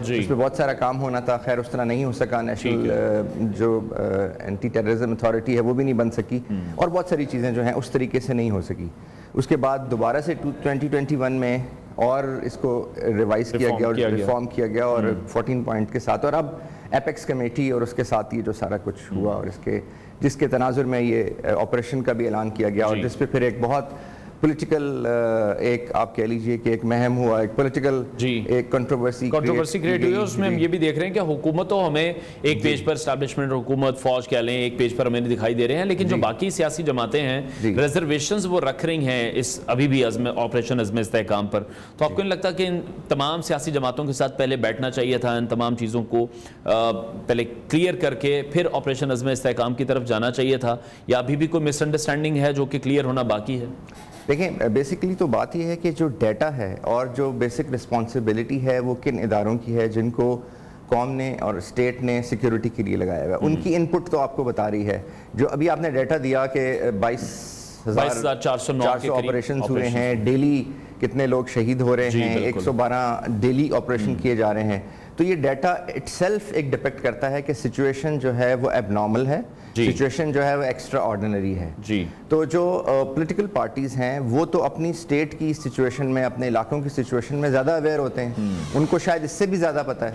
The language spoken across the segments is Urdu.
اس پہ بہت سارا کام ہونا تھا. خیر اس طرح نہیں ہو سکا. نیشنل جو اینٹی ٹیررزم اتھارٹی ہے وہ بھی نہیں بن سکی, اور بہت ساری چیزیں جو ہیں اس طریقے سے نہیں ہو سکی. اس کے بعد دوبارہ سے 2021 میں اور اس کو ریوائز کیا گیا اور ریفارم کیا گیا, اور 14 پوائنٹ کے ساتھ, اور اب ایپیکس کمیٹی اور اس کے ساتھ یہ جو سارا کچھ ہوا, اور جس کے تناظر میں یہ آپریشن کا بھی اعلان کیا گیا, اور جس پہ پھر ایک بہت پولیٹیکل ایک آپ کہہ لیجئے کہ ایک مہم ہوا, ایک پولیٹیکل ایک کنٹروورسی کریٹ ہوئی ہے. اس میں ہم یہ بھی دیکھ رہے ہیں کہ حکومتوں ہمیں ایک پیج پر اسٹیبلشمنٹ حکومت فوج کہہ لیں ایک پیج پر ہمیں دکھائی دے رہے ہیں, لیکن جو باقی سیاسی جماعتیں ہیں ریزرویشنز وہ رکھ رہی ہیں اس ابھی بھی آپریشن عزم استحکام پر. تو آپ کو نہیں لگتا کہ ان تمام سیاسی جماعتوں کے ساتھ پہلے بیٹھنا چاہیے تھا, ان تمام چیزوں کو پہلے کلیئر کر کے پھر آپریشن عزم استحکام کی طرف جانا چاہیے تھا, یا ابھی بھی کوئی مس انڈرسٹینڈنگ ہے جو کہ کلیئر ہونا باقی ہے؟ دیکھیں بیسیکلی تو بات یہ ہے کہ جو ڈیٹا ہے اور جو بیسک رسپانسبلٹی ہے وہ کن اداروں کی ہے جن کو قوم نے اور اسٹیٹ نے سیکیورٹی کے لیے لگایا ہوا ہے. ان کی ان پٹ تو آپ کو بتا رہی ہے. جو ابھی آپ نے ڈیٹا دیا کہ 22,409 آپریشنز ہوئے ہیں, ڈیلی کتنے لوگ شہید ہو رہے ہیں, 112 ڈیلی آپریشن کیے جا رہے ہیں, تو یہ ڈیٹا اٹ سیلف ایک ڈپیکٹ کرتا ہے کہ سچویشن جو ہے وہ ایب نارمل ہے, سچویشن جو ہے وہ ایکسٹرا آرڈینری ہے. تو جو پولیٹیکل پارٹیز ہیں وہ تو اپنی اسٹیٹ کی سچویشن میں, اپنے علاقوں کی سچویشن میں زیادہ اویئر ہوتے ہیں, ان کو شاید اس سے بھی زیادہ پتہ ہے.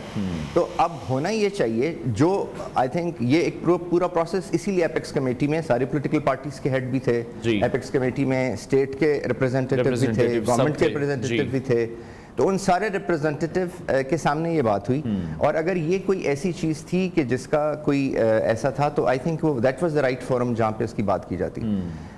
تو اب ہونا یہ چاہیے, جو آئی تھنک یہ ایک پورا پروسیس, اسی لیے ایپیکس کمیٹی میں ساری پولیٹیکل پارٹیز کے ہیڈ بھی تھے, ایپیکس کمیٹی میں اسٹیٹ کے ریپرزینٹیٹیو بھی تھے, گورنمنٹ کے ریپرزینٹیٹیو بھی تھے, تو ان سارے ریپرزینٹیٹیو کے سامنے یہ بات ہوئی. اور اگر یہ کوئی ایسی چیز تھی کہ جس کا کوئی ایسا تھا, تو I think that was the right forum جہاں پہ اس کی بات کی جاتی.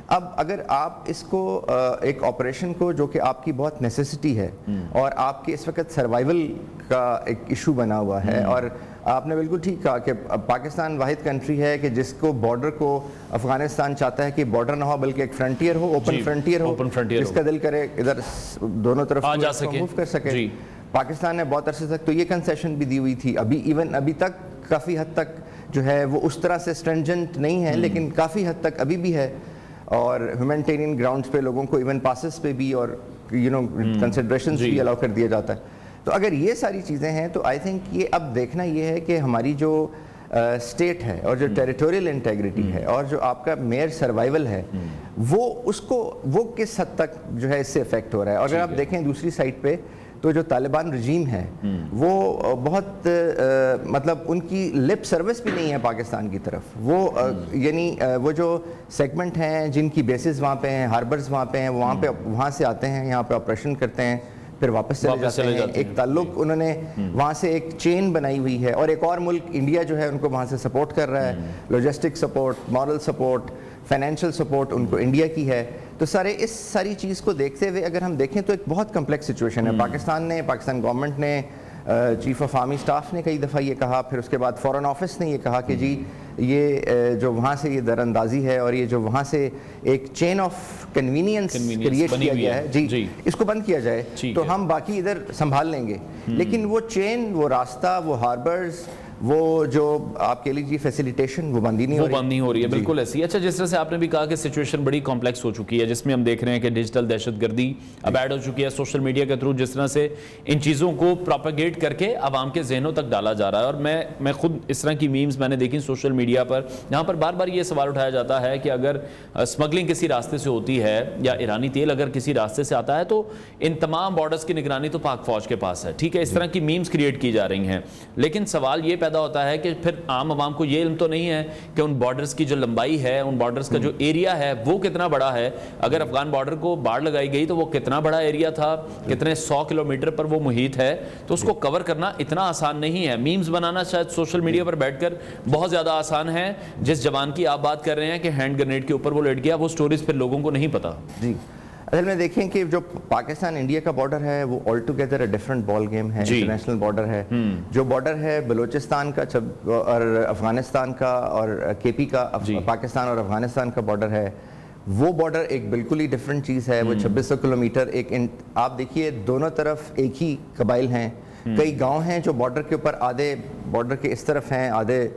اب اگر آپ اس کو ایک آپریشن کو جو کہ آپ کی بہت نیسیسٹی ہے اور آپ کے اس وقت سروائیول کا ایک ایشو بنا ہوا ہے, اور آپ نے بالکل ٹھیک کہا کہ پاکستان واحد کنٹری ہے کہ جس کو بارڈر کو افغانستان چاہتا ہے کہ بارڈر نہ ہو بلکہ ایک فرنٹیئر ہو, اوپن فرنٹیئر ہو, جس کا دل کرے ادھر دونوں طرف موو کر سکے. پاکستان نے بہت عرصے تک تو یہ کنسیشن بھی دی ہوئی تھی. ابھی تک کافی حد تک جو ہے وہ اس طرح سے اسٹرینجنٹ نہیں ہے, لیکن کافی حد تک ابھی بھی ہے, اور ہیومینٹیرین گراؤنڈز پہ لوگوں کو ایون پاسز پہ بھی اور کنسیڈریشنز بھی الاؤ کر دیا جاتا ہے. تو اگر یہ ساری چیزیں ہیں تو آئی تھنک یہ اب دیکھنا یہ ہے کہ ہماری جو اسٹیٹ ہے اور جو ٹیریٹوریل انٹیگریٹی ہے اور جو آپ کا میئر سروائیول ہے, وہ کس حد تک جو ہے اس سے افیکٹ ہو رہا ہے. اور اگر آپ دیکھیں دوسری سائڈ پہ تو جو طالبان رجیم ہے وہ بہت مطلب ان کی لپ سروس بھی نہیں ہے پاکستان کی طرف. وہ یعنی وہ جو سیگمنٹ ہیں جن کی بیسز وہاں پہ ہیں, ہاربرز وہاں پہ ہیں, وہاں سے آتے ہیں, یہاں پہ آپریشن کرتے ہیں, پھر واپس چلے جاتے ہیں. ایک تعلق انہوں نے وہاں سے ایک چین بنائی ہوئی ہے, اور ایک اور ملک انڈیا جو ہے ان کو وہاں سے سپورٹ کر رہا ہے, logistic support, moral support, financial support ان کو انڈیا کی ہے. تو اس ساری چیز کو دیکھتے ہوئے اگر ہم دیکھیں تو ایک بہت کمپلیکس سچویشن ہے. پاکستان گورنمنٹ نے, چیف آف آرمی سٹاف نے کئی دفعہ یہ کہا, پھر اس کے بعد فورن آفس نے یہ کہا کہ جی یہ جو وہاں سے یہ در اندازی ہے اور یہ جو وہاں سے ایک چین آف کنوینئنس کریٹ کیا گیا ہے, جی اس کو بند کیا جائے تو ہم باقی ادھر سنبھال لیں گے. لیکن وہ چین, وہ راستہ, وہ ہاربرز, وہ جو آپ کہہ لیجیے فیسیلیٹیشن, وہ بند نہیں ہو رہی ہے. بالکل ایسی. اچھا, جس طرح سے آپ نے بھی کہا کہ سچویشن بڑی کمپلیکس ہو چکی ہے, جس میں ہم دیکھ رہے ہیں کہ ڈیجیٹل دہشت گردی اب ایڈ ہو چکی ہے سوشل میڈیا کے تھرو, جس طرح سے ان چیزوں کو پروپیگیٹ کر کے عوام کے ذہنوں تک ڈالا جا رہا ہے. اور میں خود اس طرح کی میمز میں نے دیکھی سوشل میڈیا پر, جہاں پر بار بار یہ سوال اٹھایا جاتا ہے کہ اگر اسمگلنگ کسی راستے سے ہوتی ہے یا ایرانی تیل اگر کسی راستے سے آتا ہے تو ان تمام بارڈرز کی نگرانی تو پاک فوج کے پاس ہے. ٹھیک ہے, اس طرح کی میمز کریٹ کی جا رہی ہیں, لیکن سوال یہ پیدا ہوتا ہے کہ پھر عام عوام کو یہ علم تو نہیں ہے کہ ان بارڈرز کی جو لمبائی ہے, ان بارڈرز کا جو ایریا ہے وہ کتنا بڑا ہے. اگر افغان بارڈر کو باڑ لگائی گئی تو وہ کتنا بڑا ایریا تھا, کتنے 100 کلومیٹر پر وہ محیط ہے, تو اس کو کور کرنا اتنا آسان نہیں ہے. میمز بنانا شاید سوشل میڈیا پر بیٹھ کر بہت زیادہ آسان ہے. جس جوان کی آپ بات کر رہے ہیں کہ ہینڈ گرنیڈ کے اوپر وہ لیٹ گیا, وہ سٹوریز پھر لوگوں کو نہیں پتا. جی اصل میں دیکھیں کہ جو پاکستان انڈیا کا بارڈر ہے وہ all together a different ball game ہے, انٹرنیشنل بارڈر ہے. جو بارڈر ہے بلوچستان کا اور افغانستان کا اور کے پی کا, پاکستان اور افغانستان کا بارڈر ہے, وہ بارڈر ایک بالکل ہی ڈفرنٹ چیز ہے. وہ 2600 کلومیٹر ایک آپ دیکھیے دونوں طرف ایک ہی قبائل ہیں, کئی گاؤں ہیں جو بارڈر کے اوپر آدھے بارڈر کے اس طرف ہیں, آدھے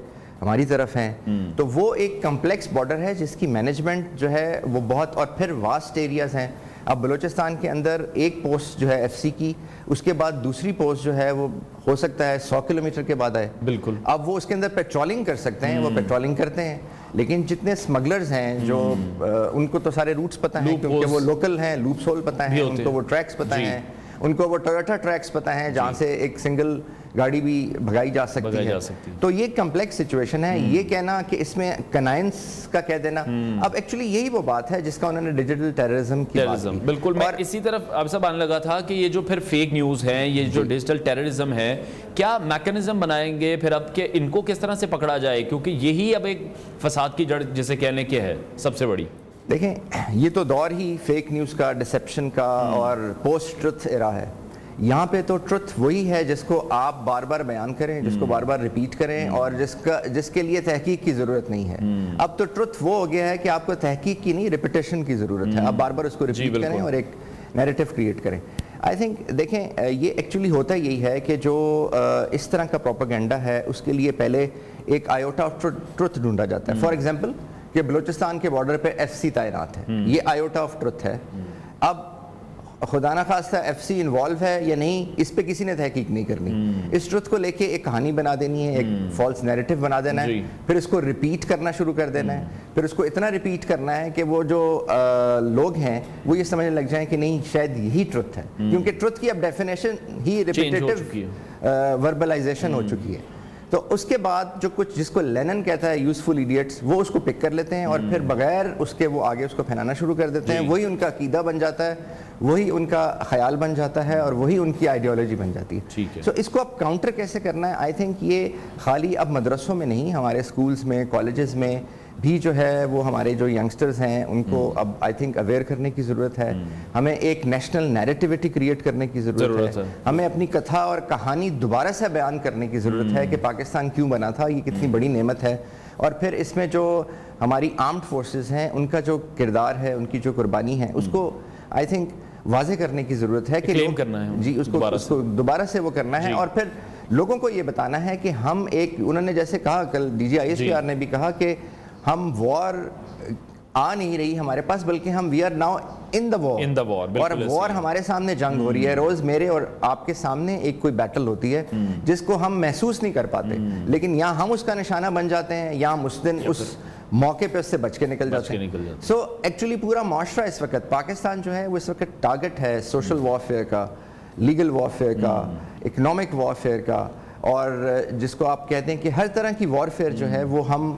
ہماری طرف ہیں. تو وہ ایک کمپلیکس بارڈر ہے جس کی مینجمنٹ جو ہے وہ بہت, اور پھر واسٹ ایریاز ہیں. اب بلوچستان کے اندر ایک پوسٹ جو ہے ایف سی کی، اس کے بعد دوسری پوسٹ جو ہے وہ ہو سکتا ہے 100 کلومیٹر کے بعد آئے. بالکل. اب وہ اس کے اندر پیٹرولنگ کر سکتے ہیں، وہ پیٹرولنگ کرتے ہیں، لیکن جتنے اسمگلرز ہیں جو ان کو تو سارے روٹس پتہ ہیں کیونکہ وہ لوکل ہیں، لوپس ہول پتہ ہیں ان کو، وہ ٹریکس پتہ ہیں ان کو، وہ ٹویوٹا ٹریکس پتہ ہیں جہاں سے ایک سنگل گاڑی بھی بھگائی جا سکتی ہے. تو یہ کمپلیکس سچویشن ہے. یہ کہنا کہ اس میں کنائنس کا کہہ دینا، اب ایکچولی یہی وہ بات ہے جس کا انہوں نے ڈیجیٹل ٹیررزم کی بات کی. بالکل. میں اسی طرف اب سب آنے لگا تھا کہ یہ جو پھر فیک نیوز ہیں، یہ جو ڈیجیٹل ٹیررزم ہے، کیا میکنزم بنائیں گے پھر اب کہ ان کو کس طرح سے پکڑا جائے، کیونکہ یہی اب ایک فساد کی جڑ جسے کہنے کے ہے سب سے بڑی. دیکھیں یہ تو دور ہی فیک نیوز کا، ڈسیپشن کا اور پوسٹ ٹروتھ ایرا ہے. یہاں پہ تو ٹروتھ وہی ہے جس کو آپ بار بار بیان کریں، جس کو بار بار ریپیٹ کریں، اور جس کے لیے تحقیق کی ضرورت نہیں ہے. اب تو ٹروتھ وہ ہو گیا ہے کہ آپ کو تحقیق کی نہیں، ریپیٹیشن کی ضرورت ہے. آپ بار بار اس کو ریپیٹ کریں اور ایک نیریٹو کریٹ کریں. آئی تھنک دیکھیں یہ ایکچولی ہوتا یہی ہے کہ جو اس طرح کا پروپیگنڈا ہے اس کے لیے پہلے ایک آئیوٹا آف ٹروتھ ڈھونڈا جاتا ہے. فار ایگزامپل کہ بلوچستان کے بارڈر پہ ایف سی تعینات ہے، یہ آئیوٹا آف ٹروتھ ہے. اب خدا نہ خواستہ ایف سی انوالو ہے یا نہیں، اس پہ کسی نے تحقیق نہیں کرنی. اس ٹروتھ کو لے کے ایک کہانی بنا دینی ہے، ایک فالس نیریٹو بنا دینا ہے، پھر اس کو ریپیٹ کرنا شروع کر دینا ہے. پھر اس کو اتنا ریپیٹ کرنا ہے کہ وہ جو لوگ ہیں وہ یہ سمجھنے لگ جائیں کہ نہیں شاید یہی ٹروتھ ہے، کیونکہ ٹروتھ کی اب ڈیفینیشن ہی ریپیٹیٹو وربلائزیشن ہو چکی ہے. تو اس کے بعد جو کچھ جس کو لینن کہتا ہے یوزفل ایڈیٹس، وہ اس کو پک کر لیتے ہیں اور پھر بغیر اس کے وہ آگے اس کو پھیلانا شروع کر دیتے ہیں. وہی ان کا عقیدہ بن جاتا ہے، وہی ان کا خیال بن جاتا ہے اور وہی ان کی آئیڈیالوجی بن جاتی ہے. سو اس کو اب کاؤنٹر کیسے کرنا ہے؟ آئی تھنک یہ خالی اب مدرسوں میں نہیں، ہمارے اسکولز میں، کالجز میں بھی جو ہے وہ ہمارے جو ینگسٹرز ہیں ان کو اب آئی تھنک اویئر کرنے کی ضرورت ہے. ہمیں ایک نیشنل نیریٹیوٹی کریٹ کرنے کی ضرورت ہے. ہمیں اپنی کتھا اور کہانی دوبارہ سے بیان کرنے کی ضرورت ہے کہ پاکستان کیوں بنا تھا، یہ کتنی بڑی نعمت ہے. اور پھر اس میں جو ہماری آرمڈ فورسز ہیں ان کا جو کردار ہے، ان کی جو قربانی ہے، اس کو آئی تھنک واضح کرنے کی ضرورت ہے کہ کلیم کرنا ہے جی اس کو دوبارہ سے وہ کرنا ہے. اور پھر لوگوں کو یہ بتانا ہے کہ ہم ایک، انہوں نے جیسے کہا کل D G I S P R نے بھی کہا کہ ہم وار آ نہیں رہی ہمارے پاس، بلکہ ہم وی آر ناؤ ان دا وار. اور وار ہمارے سامنے جنگ ہو رہی ہے. روز میرے اور آپ کے سامنے ایک کوئی بیٹل ہوتی ہے جس کو ہم محسوس نہیں کر پاتے، لیکن یہاں ہم اس کا نشانہ بن جاتے ہیں، یہاں ہم اس دن اس موقع پہ اس سے بچ کے نکل جاتے ہیں. سو ایکچولی پورا معاشرہ اس وقت، پاکستان جو ہے وہ اس وقت ٹارگٹ ہے سوشل وارفیئر کا، لیگل وارفیئر کا، اکنامک وارفیئر کا، اور جس کو آپ کہتے ہیں کہ ہر طرح کی وارفیئر جو ہے وہ ہم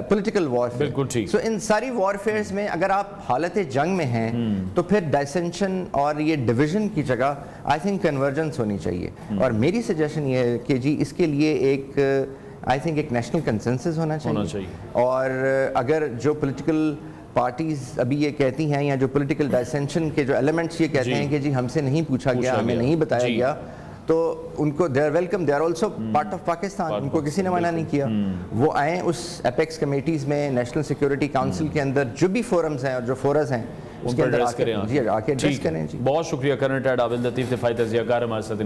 پولیٹیکل وارفیئر. بالکل ٹھیک. سو ان ساری وارفیئرز میں اگر آپ حالت جنگ میں ہیں تو پھر ڈائسینشن اور یہ ڈویژن کی جگہ آئی تھنک کنورجنس ہونی چاہیے. اور میری سجیشن یہ ہے کہ جی اس کے لیے ایک آئی تھنک ایک نیشنل کنسنسس ہونا چاہیے. اور اگر جو پولیٹیکل پارٹیز ابھی یہ کہتی ہیں یا جو پولیٹیکل ڈائسینشن کے جو ایلیمنٹس یہ کہتے ہیں کہ جی ہم سے نہیں پوچھا گیا، ہمیں نہیں بتایا گیا، تو ان کو they are welcome, they are also part of Pakistan. ان کو کسی نے منع نہیں کیا. وہ آئیں اس ایپیکس کمیٹیز میں، نیشنل سیکیورٹی کاؤنسل کے اندر جو بھی فورمز ہیں اور جو فورز ہیں اس کے اندر آ کے ایڈریس کریں. بہت شکریہ کرنٹ ایڈ عابد لطیف دفاعی تجزیہ کار ہمارے ساتھ